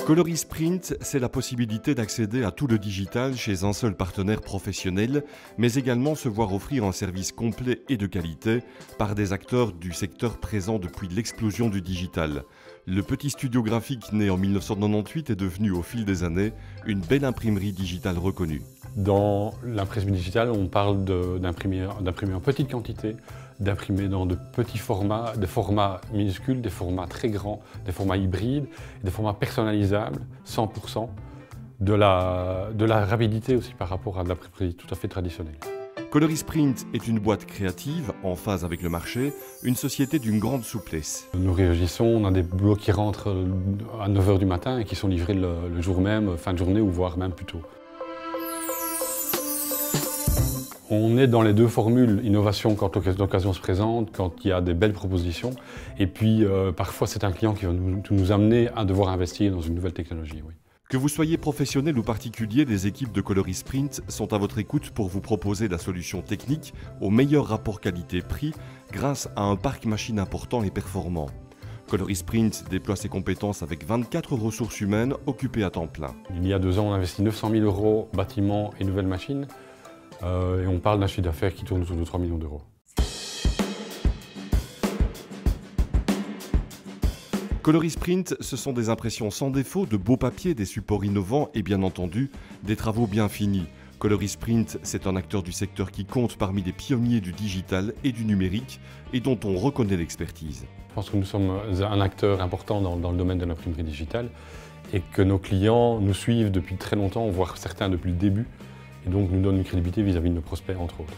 Coloris Print, c'est la possibilité d'accéder à tout le digital chez un seul partenaire professionnel, mais également se voir offrir un service complet et de qualité par des acteurs du secteur présents depuis l'explosion du digital. Le petit studio graphique né en 1998 est devenu au fil des années une belle imprimerie digitale reconnue. Dans l'impression digitale, on parle d'imprimer en petite quantité, d'imprimer dans de petits formats, des formats minuscules, des formats très grands, des formats hybrides, des formats personnalisables, 100%, de la rapidité aussi par rapport à de l'imprimerie tout à fait traditionnelle. Coloris Print est une boîte créative, en phase avec le marché, une société d'une grande souplesse. Nous réagissons, on a des boulots qui rentrent à 9 h du matin et qui sont livrés le jour même, fin de journée ou voire même plus tôt. On est dans les deux formules, innovation quand l'occasion se présente, quand il y a des belles propositions, et puis parfois c'est un client qui va nous amener à devoir investir dans une nouvelle technologie. Oui. Que vous soyez professionnel ou particulier, les équipes de Coloris Print sont à votre écoute pour vous proposer la solution technique au meilleur rapport qualité-prix grâce à un parc machine important et performant. Coloris Print déploie ses compétences avec 24 ressources humaines occupées à temps plein. Il y a 2 ans, on a investi 900 000 € bâtiments et nouvelles machines. Et on parle d'un chiffre d'affaires qui tourne autour de 3 millions d'euros. Coloris Print, ce sont des impressions sans défaut, de beaux papiers, des supports innovants et bien entendu, des travaux bien finis. Coloris Print, c'est un acteur du secteur qui compte parmi les pionniers du digital et du numérique et dont on reconnaît l'expertise. Je pense que nous sommes un acteur important dans le domaine de l'imprimerie digitale et que nos clients nous suivent depuis très longtemps, voire certains depuis le début, et donc nous donnent une crédibilité vis-à-vis de nos prospects, entre autres.